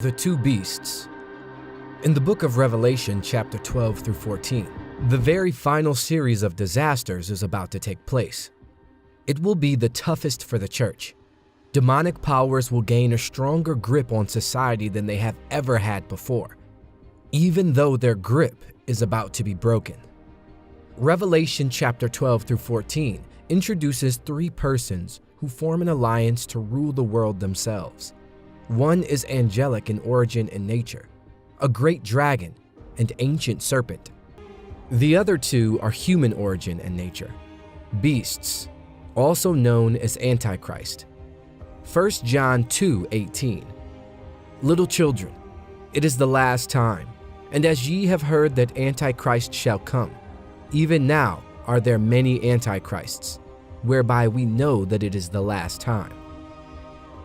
The two beasts. In the book of Revelation, chapter 12 through 14, the very final series of disasters is about to take place. It will be the toughest for the church. Demonic powers will gain a stronger grip on society than they have ever had before, even though their grip is about to be broken. Revelation chapter 12 through 14 introduces three persons who form an alliance to rule the world themselves. One is angelic in origin and nature, a great dragon and ancient serpent. The other two are human origin and nature, beasts, also known as AntiChrist. 1 John 2:18. Little children, it is the last time, and as ye have heard that Antichrist shall come, even now are there many Antichrists, whereby we know that it is the last time.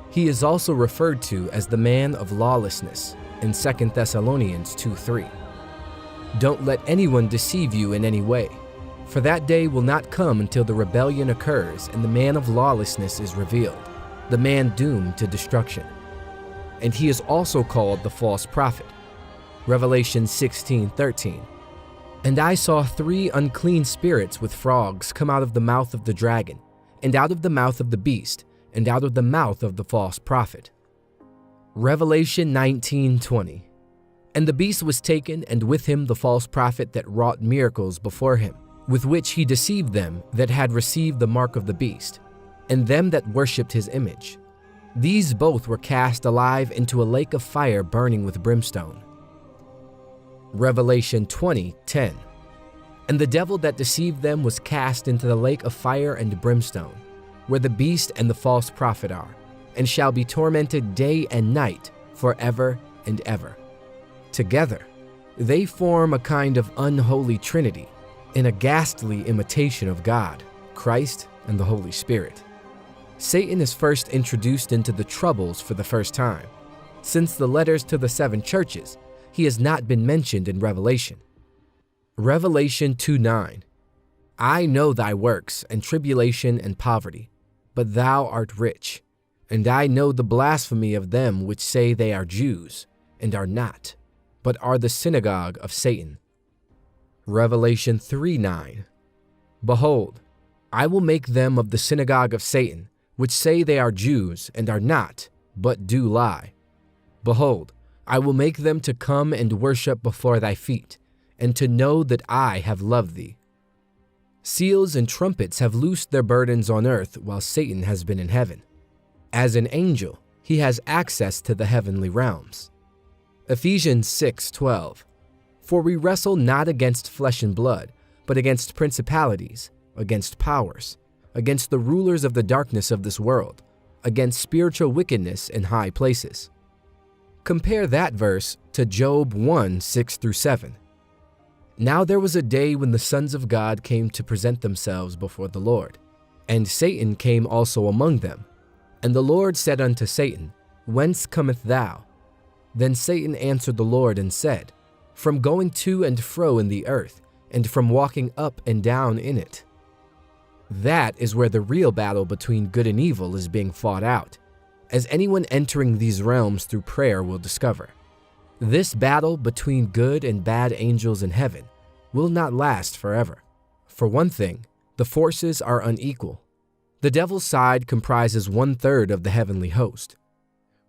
He is also referred to as the man of lawlessness in 2 Thessalonians 2:3. Don't let anyone deceive you in any way, for that day will not come until the rebellion occurs and the man of lawlessness is revealed, the man doomed to destruction. And he is also called the false prophet. Revelation 16:13. And I saw three unclean spirits with frogs come out of the mouth of the dragon, and out of the mouth of the beast, and out of the mouth of the false prophet. Revelation 19:20. And the beast was taken, and with him the false prophet that wrought miracles before him, with which he deceived them that had received the mark of the beast, and them that worshipped his image. These both were cast alive into a lake of fire burning with brimstone. Revelation 20:10. And the devil that deceived them was cast into the lake of fire and brimstone, where the beast and the false prophet are, and shall be tormented day and night forever and ever. Together, they form a kind of unholy trinity in a ghastly imitation of God, Christ, and the Holy Spirit. Satan is first introduced into the troubles for the first time. Since the letters to the 7 churches, he has not been mentioned in Revelation. Revelation 2:9. I know thy works and tribulation and poverty, but thou art rich, and I know the blasphemy of them which say they are Jews, and are not, but are the synagogue of Satan. Revelation 3:9. Behold, I will make them of the synagogue of Satan, which say they are Jews, and are not, but do lie. Behold, I will make them to come and worship before thy feet, and to know that I have loved thee. Seals and trumpets have loosed their burdens on earth while Satan has been in heaven. As an angel, he has access to the heavenly realms. Ephesians 6:12. For we wrestle not against flesh and blood, but against principalities, against powers, against the rulers of the darkness of this world, against spiritual wickedness in high places. Compare that verse to Job 1:6-7. Now there was a day when the sons of God came to present themselves before the Lord, and Satan came also among them. And the Lord said unto Satan, Whence cometh thou? Then Satan answered the Lord and said, From going to and fro in the earth, and from walking up and down in it. That is where the real battle between good and evil is being fought out, as anyone entering these realms through prayer will discover. This battle between good and bad angels in heaven will not last forever. For one thing, the forces are unequal. The devil's side comprises 1/3 of the heavenly host.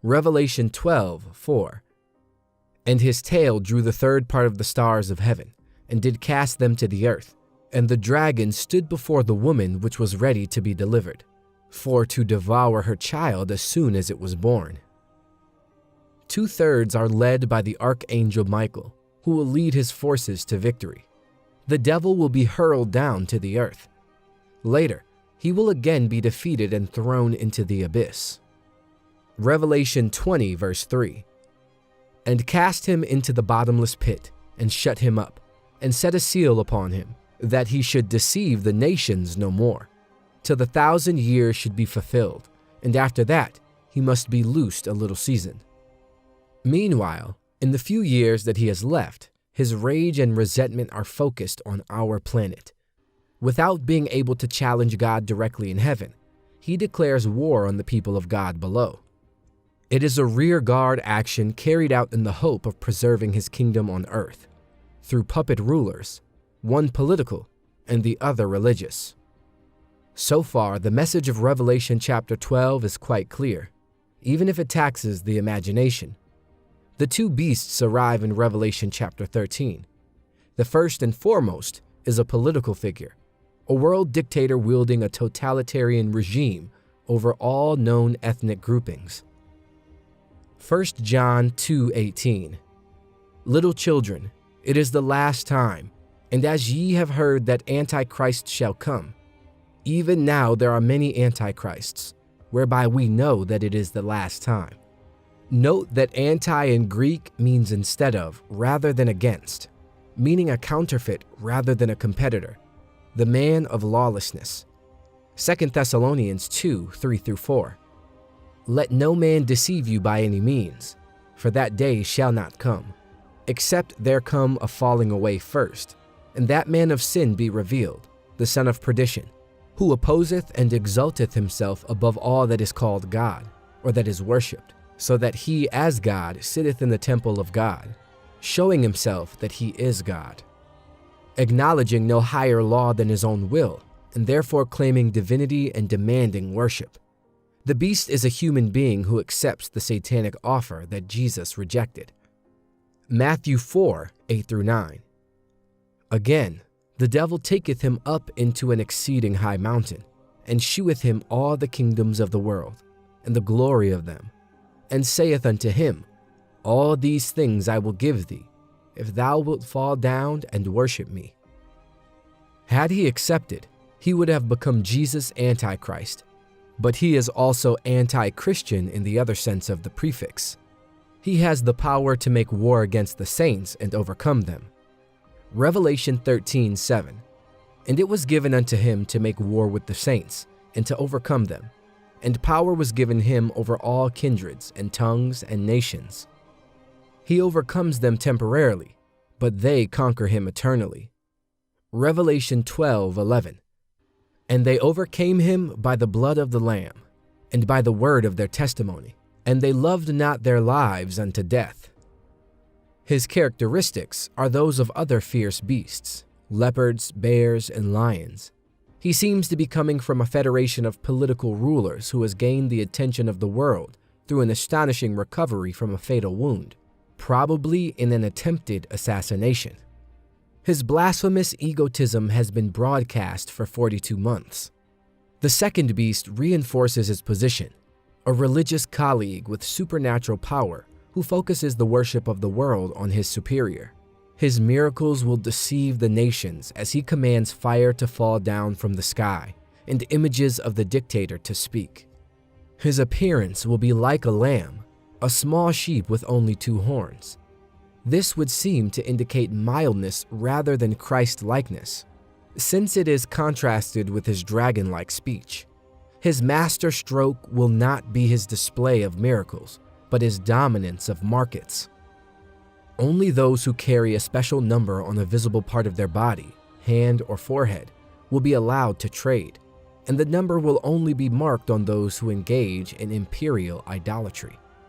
Revelation 12:4. And his tail drew the 1/3 part of the stars of heaven, and did cast them to the earth. And the dragon stood before the woman which was ready to be delivered, for to devour her child as soon as it was born. 2/3 are led by the archangel Michael, who will lead his forces to victory. The devil will be hurled down to the earth. Later, he will again be defeated and thrown into the abyss. Revelation 20:3. And cast him into the bottomless pit, and shut him up, and set a seal upon him, that he should deceive the nations no more, till the 1,000 years should be fulfilled, and after that he must be loosed a little season. Meanwhile, in the few years that he has left, his rage and resentment are focused on our planet. Without being able to challenge God directly in heaven, he declares war on the people of God below. It is a rear-guard action carried out in the hope of preserving his kingdom on earth, through puppet rulers, one political and the other religious. So far, the message of Revelation chapter 12 is quite clear, even if it taxes the imagination. The two beasts arrive in Revelation chapter 13. The first and foremost is a political figure, a world dictator wielding a totalitarian regime over all known ethnic groupings. 1 John 2:18. Little children, it is the last time, and as ye have heard that AntiChrist shall come, even now there are many Antichrists, whereby we know that it is the last time. Note that anti in Greek means instead of rather than against, meaning a counterfeit rather than a competitor, the man of lawlessness. 2 Thessalonians 2:3-4. Let no man deceive you by any means, for that day shall not come, except there come a falling away first, and that man of sin be revealed, the son of perdition, who opposeth and exalteth himself above all that is called God, or that is worshipped, so that he as God sitteth in the temple of God, showing himself that he is God, acknowledging no higher law than his own will, and therefore claiming divinity and demanding worship. The beast is a human being who accepts the satanic offer that Jesus rejected. Matthew 4:8-9. Again, the devil taketh him up into an exceeding high mountain, and sheweth him all the kingdoms of the world, and the glory of them, and saith unto him, All these things I will give thee, if thou wilt fall down and worship me. Had he accepted, he would have become Jesus Antichrist, but he is also anti-Christian in the other sense of the prefix. He has the power to make war against the saints and overcome them. Revelation 13:7. And it was given unto him to make war with the saints, and to overcome them. And power was given him over all kindreds and tongues and nations. He overcomes them temporarily, but they conquer him eternally. Revelation 12:11. And they overcame him by the blood of the Lamb, and by the word of their testimony, and they loved not their lives unto death. His characteristics are those of other fierce beasts, leopards, bears, and lions. He seems to be coming from a federation of political rulers who has gained the attention of the world through an astonishing recovery from a fatal wound, probably in an attempted assassination. His blasphemous egotism has been broadcast for 42 months. The second beast reinforces his position, a religious colleague with supernatural power who focuses the worship of the world on his superior. His miracles will deceive the nations as he commands fire to fall down from the sky and images of the dictator to speak. His appearance will be like a lamb, a small sheep with only 2 horns. This would seem to indicate mildness rather than Christ-likeness, since it is contrasted with his dragon-like speech. His master stroke will not be his display of miracles, but his dominance of markets. Only those who carry a special number on a visible part of their body, hand or forehead, will be allowed to trade, and the number will only be marked on those who engage in imperial idolatry.